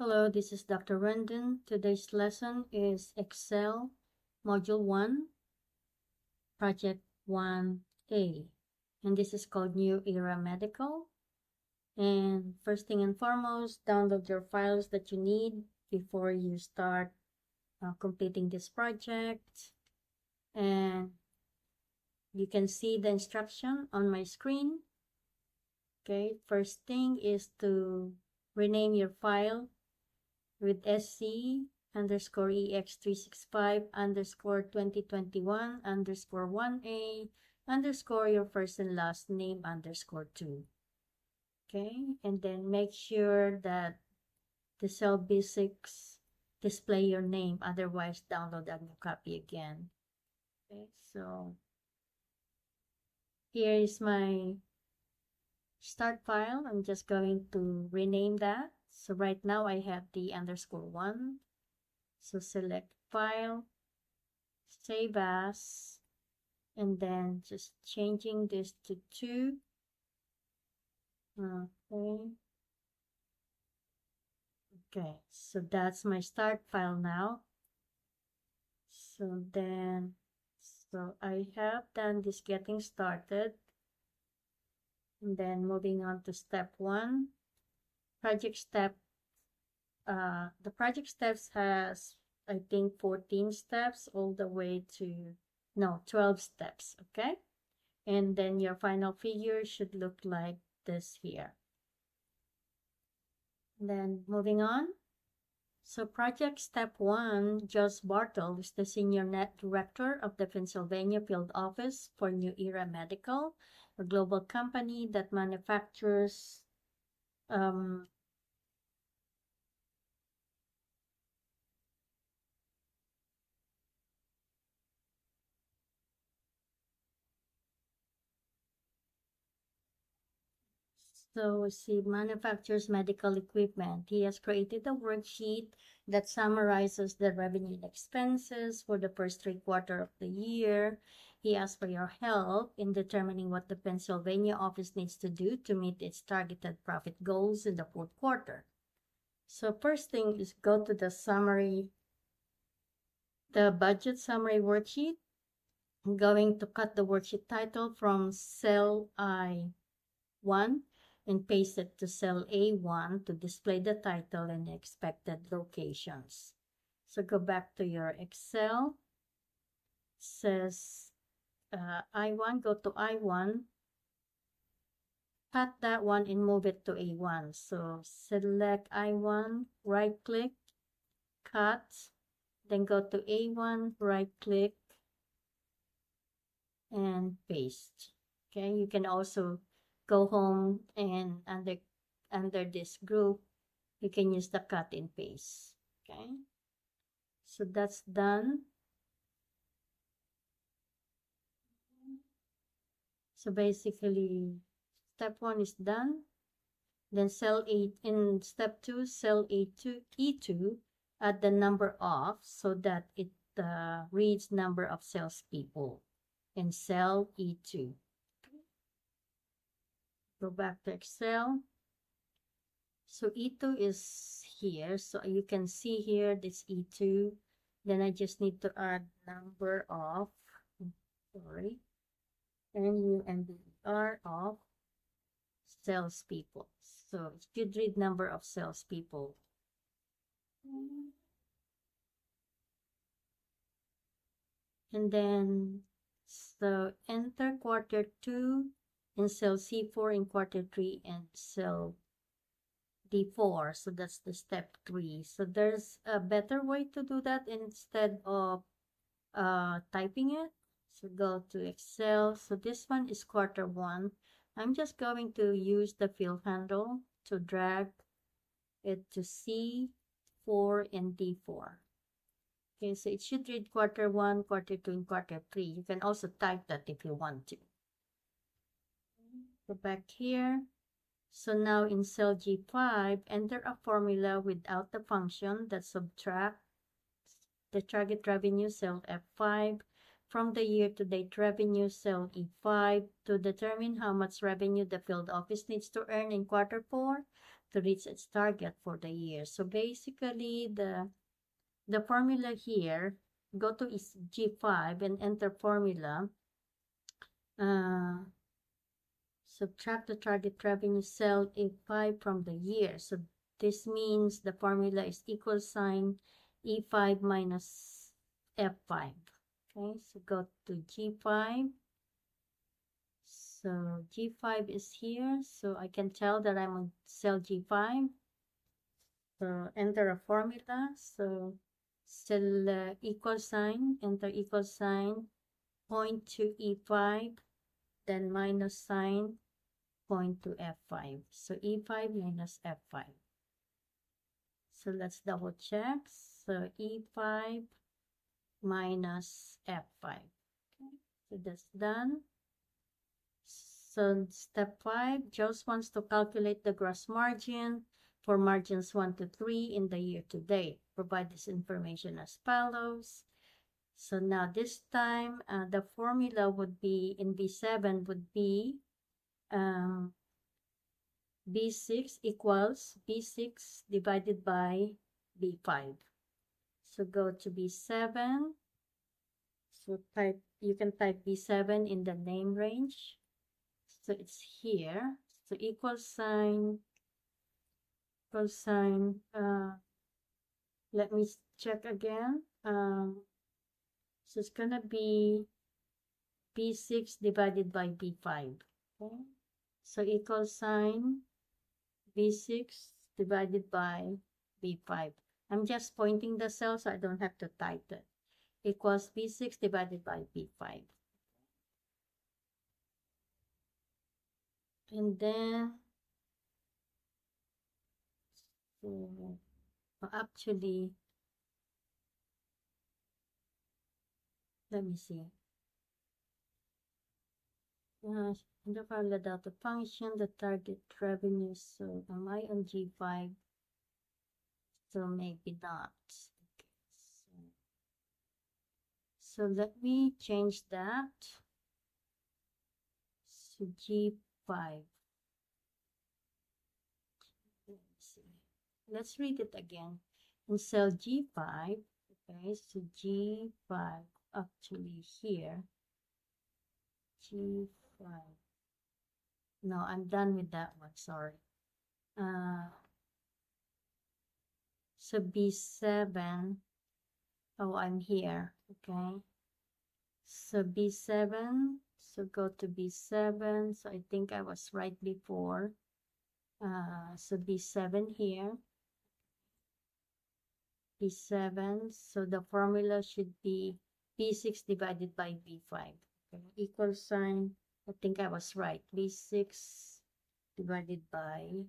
Hello, this is Dr. Rendon. Today's lesson is Excel Module 1, Project 1A. And this is called New Era Medical. And first thing and foremost, download your files that you need before you start completing this project. And you can see the instruction on my screen. Okay, first thing is to rename your file with SC_EX365_2021_1A_ your first and last name _2. Okay, and then make sure that the cell basics display your name, otherwise download a new copy again. Okay, so here is my start file. I'm just going to rename that. So right now I have the _1. So select file, save as, and then just changing this to 2. Okay, so that's my start file now. So I have done this getting started. And then moving on to step 1, project step. The project steps has, I think, 14 steps all the way to, no, 12 steps, okay? And then your final figure should look like this here. Then moving on. So project step 1, Joss Bartle is the Senior Net Director of the Pennsylvania Field Office for New Era Medical, a global company that manufactures So she manufactures medical equipment. He has created a worksheet that summarizes the revenue and expenses for the first 3/4 of the year. He asks for your help in determining what the Pennsylvania office needs to do to meet its targeted profit goals in the 4th quarter. So first thing is go to the summary, the budget summary worksheet. I'm going to cut the worksheet title from cell I1 and paste it to cell A1 to display the title and expected locations. So go back to your Excel. It says I1, go to I1, cut that one and move it to A1. So select I1, right click, cut, then go to A1, right click, and paste. Okay, you can also go home and under this group, you can use the cut and paste. Okay, so that's done. So basically, step 1 is done. Then cell 8 in step 2, cell E2, add the number of so that it reads number of salespeople in cell E2. Go back to Excel. So E2 is here. So you can see here this E2. Then I just need to add number of, NUMBR of salespeople. So it should read number of salespeople. And then, so enter quarter 2 in cell C4 in quarter 3 and cell D4. So that's the step 3. So there's a better way to do that instead of typing it. So go to Excel. So this one is quarter 1. I'm just going to use the fill handle to drag it to C4 and D4. Okay, so it should read quarter 1, quarter 2, and quarter 3. You can also type that if you want to. Go back here. So now in cell G5, enter a formula without the function that subtracts the target revenue cell F5 from the year-to-date revenue cell E5 to determine how much revenue the field office needs to earn in quarter 4. to reach its target for the year. So basically, the formula here, go to G5 and enter formula. Subtract the target revenue cell E5 from the year. So this means the formula is equal sign E5 minus F5. Okay, so go to G5. So G5 is here. So I can tell that I'm on cell G5. So enter a formula. So cell equal sign, enter equal sign, point to E5, then minus sign, point to F5. So E5 minus F5. So let's double check. So E5 minus F5. Okay, so that's done. So step 5, Joes wants to calculate the gross margin for margins 1 to 3 in the year to date. Provide this information as follows. So now this time, the formula would be, in B7 would be B6 equals B6 divided by B5. So go to B7. So you can type B7 in the name range. So it's here. So equal sign, let me check again. So it's gonna be B6 divided by B5. Okay. So equal sign B6 divided by B5. I'm just pointing the cell so I don't have to type it. Equals B6 divided by B5. And then, so actually, let me see. In the formula data function, the target revenue. So am I on G5? So maybe not. Okay, so let me change that. So G5. Let's read it again. In cell G5, okay, so G5 actually here. G5. No, I'm done with that one, sorry. So B7. Oh, I'm here, okay. So B7, so go to B7. So I think I was right before. So B7 here. B7, so the formula should be B6 divided by B5. Okay. Equal sign, I think I was right. B6 divided by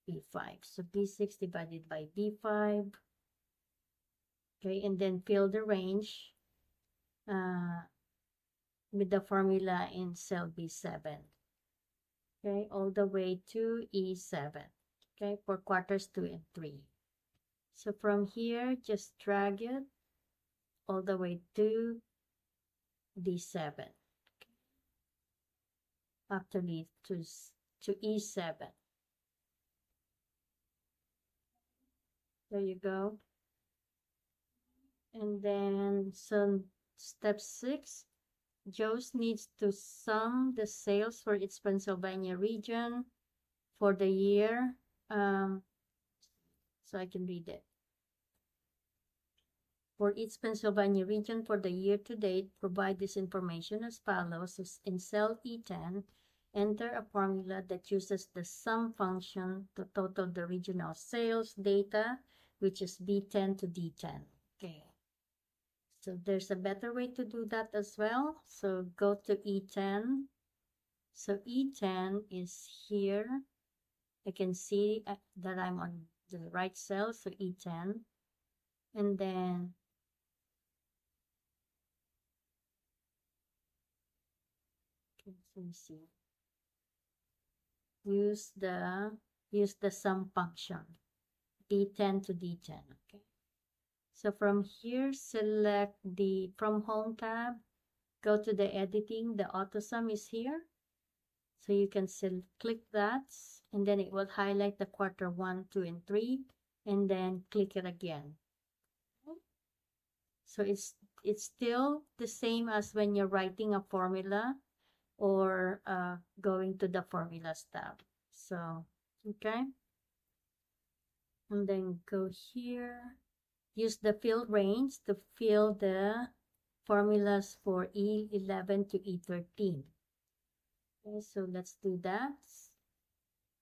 B5. So B6 divided by B5. Okay, and then fill the range with the formula in cell B7. Okay, all the way to E7. Okay, for quarters 2 and 3. So from here, just drag it all the way to D7. Okay. Actually, to E7. There you go. And then, so step 6, Joes needs to sum the sales for its Pennsylvania region for the year. So I can read it. For each Pennsylvania region for the year to date, provide this information as follows. In cell E10, enter a formula that uses the sum function to total the regional sales data, which is B10 to D10. Okay. So there's a better way to do that as well. So go to E10. So E10 is here. I can see that I'm on the right cell, so E10. And then let me see. Use the sum function, D10 to D10. Okay. So from here, select the from home tab, go to the editing, the auto sum is here. So you can click that and then it will highlight the quarter 1, 2, and 3, and then click it again. So it's still the same as when you're writing a formula or going to the formulas tab. So, okay. And then go here. Use the fill range to fill the formulas for E11 to E13. Okay, so let's do that.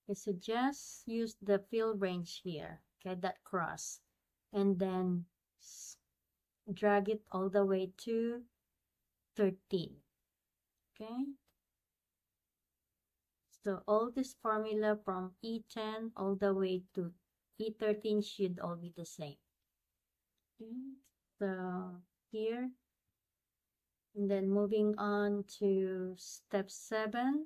I suggest use the fill range here, okay, that cross, and then drag it all the way to 13. Okay, so all this formula from E10 all the way to E13 should all be the same. Okay, so here, and then moving on to step 7.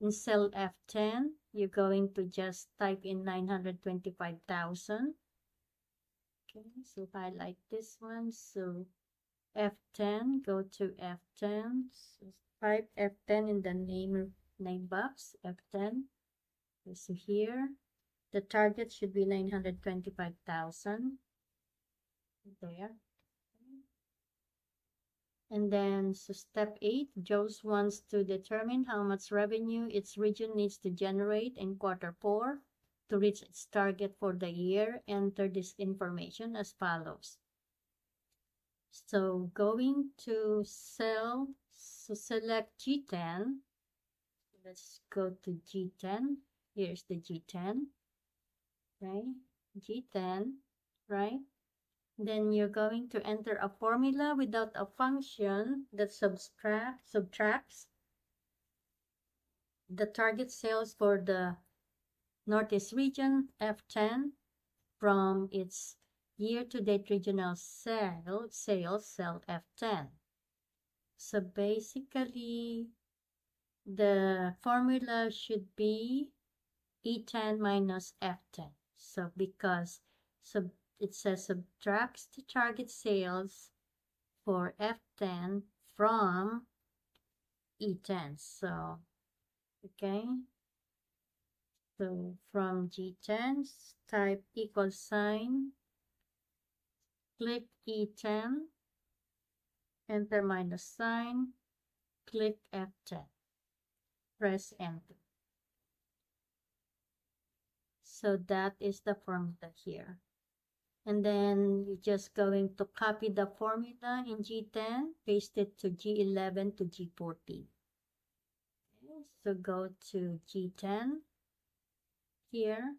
In cell F10, you're going to just type in 925,000. Okay, so highlight this one. So F10, go to F10. So type F10 in the name box, F10. So here, the target should be 925,000. There. And then, so step 8, Joe's wants to determine how much revenue its region needs to generate in quarter 4 to reach its target for the year. Enter this information as follows. So going to cell, so select G10. Let's go to G10. Here's the G10. Okay, G10, right? Then you're going to enter a formula without a function that subtracts the target sales for the Northeast region, F10, from its year-to-date regional sales, cell F10. So basically, the formula should be E10 minus F10. So because it says subtracts the target sales for F10 from E10. So, okay. So from G10, type equal sign, click E10, enter minus sign, click F10, press enter. So that is the formula here. And then you're just going to copy the formula in G10, paste it to G11 to G14. Okay, so go to G10 here,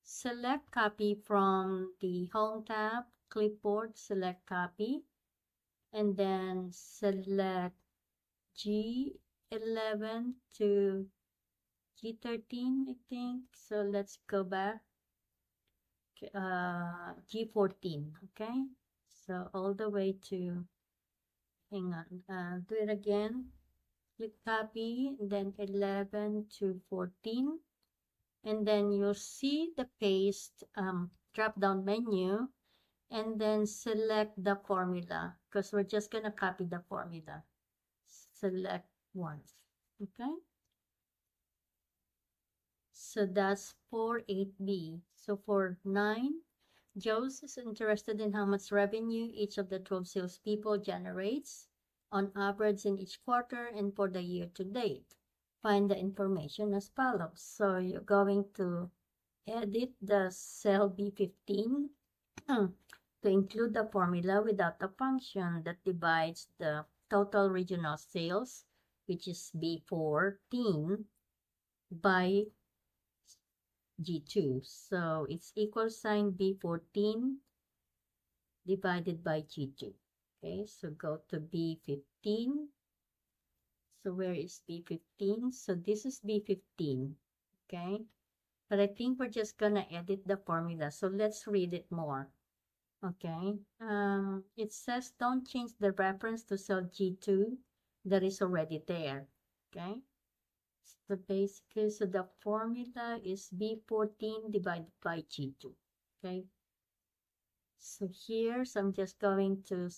select copy from the home tab, clipboard, select copy, and then select G11 to G13, I think. So let's go back. G14, okay? So all the way to, hang on, do it again. Click copy, then 11 to 14. And then you'll see the paste drop-down menu, and then select the formula, because we're just going to copy the formula. Select once, okay? So that's for 8B. So for 9, Joe's is interested in how much revenue each of the 12 salespeople generates on average in each quarter and for the year to date. Find the information as follows. So you're going to edit the cell B15 to include the formula without a function that divides the total regional sales, which is B14, by G2. So it's equal sign B14 divided by G2. Okay, so go to B15. So where is B15? So this is B15. Okay, but I think we're just gonna edit the formula. So let's read it more. Okay, it says don't change the reference to cell G2 that is already there. Okay. So basically, so the formula is B14 divided by G2, okay? So here, so I'm just going to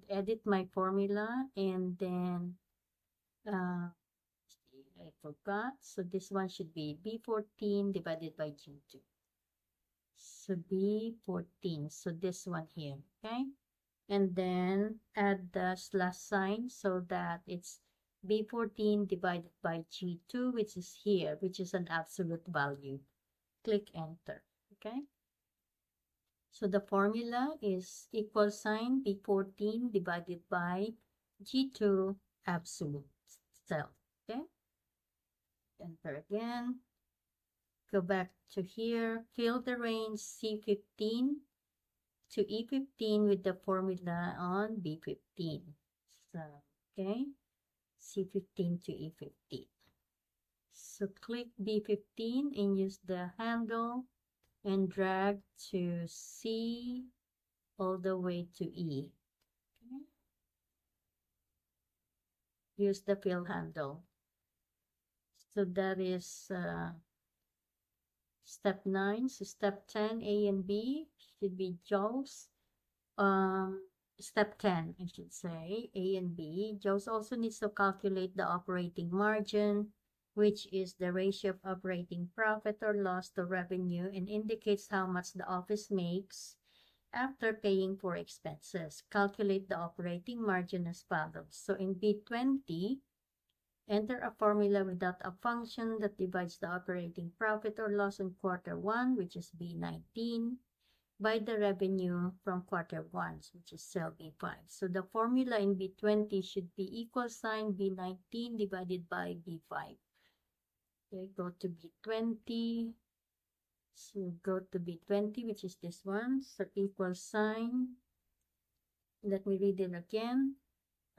edit my formula, and then I forgot. So this one should be B14 divided by G2. So B14. So this one here, okay? And then add the slash sign so that it's B14 divided by G2, which is here, which is an absolute value. Click enter, okay? So the formula is equal sign B14 divided by G2 absolute self, okay? Enter again. Go back to here, fill the range C15 to E15 with the formula on B15. So, okay, C15 to E15. So click B15 and use the handle and drag to C all the way to E. Okay. Use the fill handle. So that is step 9. So step 10, A and B should be JAWS. Step 10, I should say, A and B. JAWS also needs to calculate the operating margin, which is the ratio of operating profit or loss to revenue and indicates how much the office makes after paying for expenses. Calculate the operating margin as follows. So in B20, enter a formula without a function that divides the operating profit or loss in quarter 1, which is B19, by the revenue from quarter 1, which is cell B5. So the formula in B20 should be equal sign B19 divided by B5. Okay, go to B20. So go to B20, which is this one. So equal sign. Let me read it again.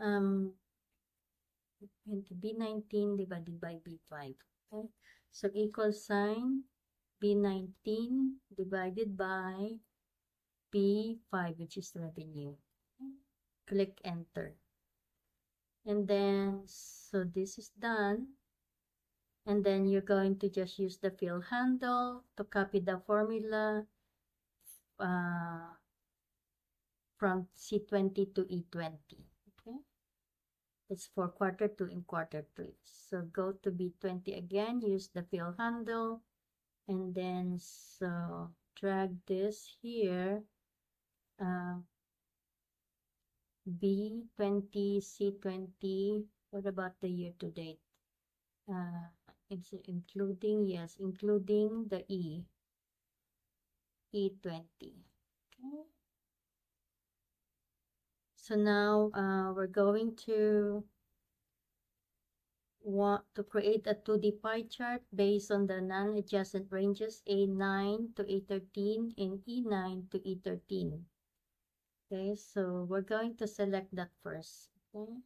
Into B19 divided by B5. Okay, so equal sign B19 divided by B5, which is revenue. Click enter. And then, so this is done. And then you're going to just use the fill handle to copy the formula from C20 to E20. Okay, it's for quarter 2 and quarter 3. So go to B20 again, use the fill handle, and then so drag this here, B20, C20. What about the year to date? It's including, yes, including the E20. Okay. So now we're going to want to create a 2D pie chart based on the non-adjacent ranges A9 to A13 and E9 to E13. Okay, so we're going to select that first. Okay.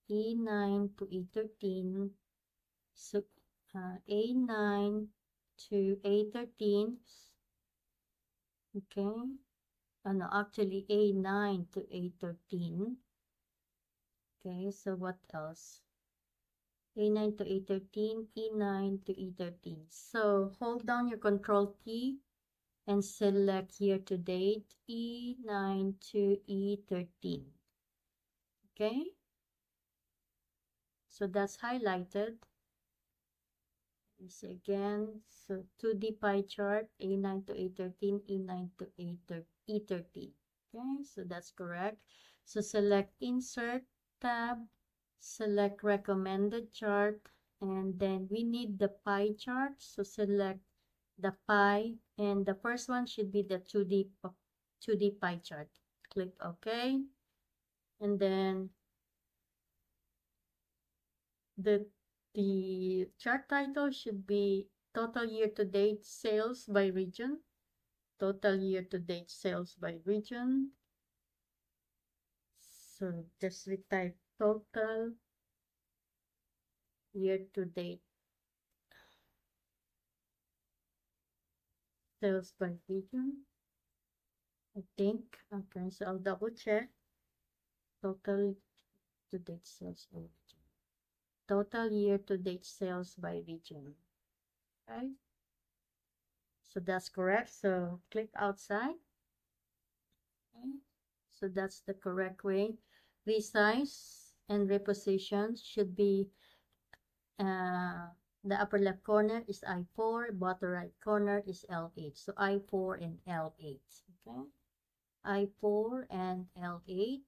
E9 to E13. So A9 to A13. Okay. No, actually A9 to A13. Okay, so what else? A9 to A13, E9 to E13. So hold down your control key and select year to date E9 to E13. Okay, so that's highlighted. This again, so 2D pie chart A9 to A13, E9 to E13. Okay, so that's correct. So select insert tab, select recommended chart, and then we need the pie chart. So select the pie, and the first one should be the 2D pie chart. Click OK, and then the chart title should be total year-to-date sales by region. Total year-to-date sales by region. So just retype total year-to-date sales by region. I think. Okay, so I'll double check. Total year-to-date sales by region. Total year-to-date sales by region. Okay. So that's correct. So click outside. Okay. So that's the correct way. Resize and reposition should be the upper left corner is I4, bottom right corner is L8. So I4 and L8. Okay, I4 and L8,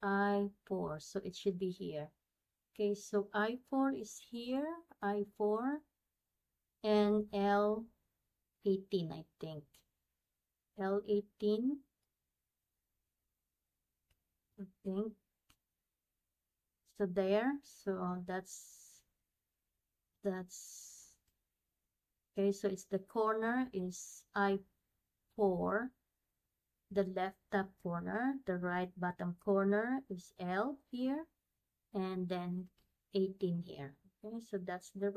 I4. So it should be here. Okay, so I4 is here, I4, and L18, I think. L18, I think. So there, so that's okay, so it's the corner is I4, the left top corner, the right bottom corner is L here, and then 18 here. Okay, so that's the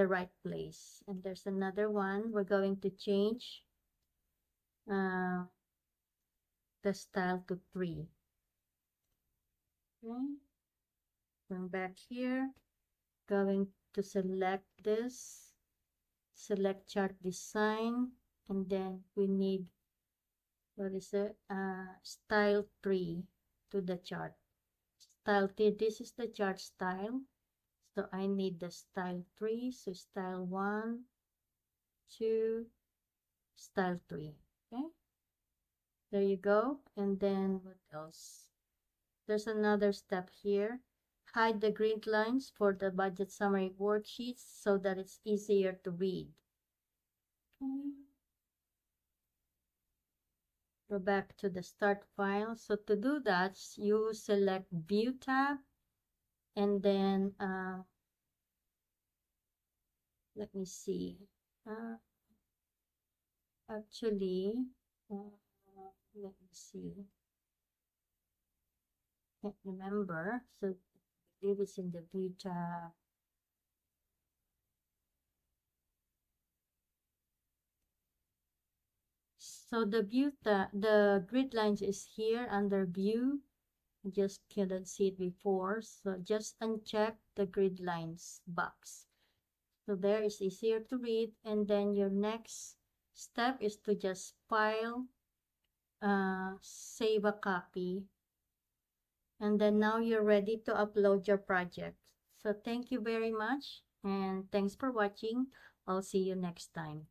right place. And there's another one. We're going to change the style to 3. Okay, going back here, going to select this, select chart design, and then we need, what is it, style 3 to the chart. Style 3, this is the chart style, so I need the style 3, so style 1, 2, style 3. Okay, there you go. And then what else? There's another step here. Hide the grid lines for the budget summary worksheets so that it's easier to read. Okay. Go back to the start file. So to do that, you select View tab, and then let me see. Actually, let me see. Can't remember. So it is in the View tab. So the grid lines is here under View. I just couldn't see it before, so just uncheck the grid lines box. So there is easier to read, and then your next step is to just file, save a copy, and then now you're ready to upload your project. So thank you very much, and thanks for watching. I'll see you next time.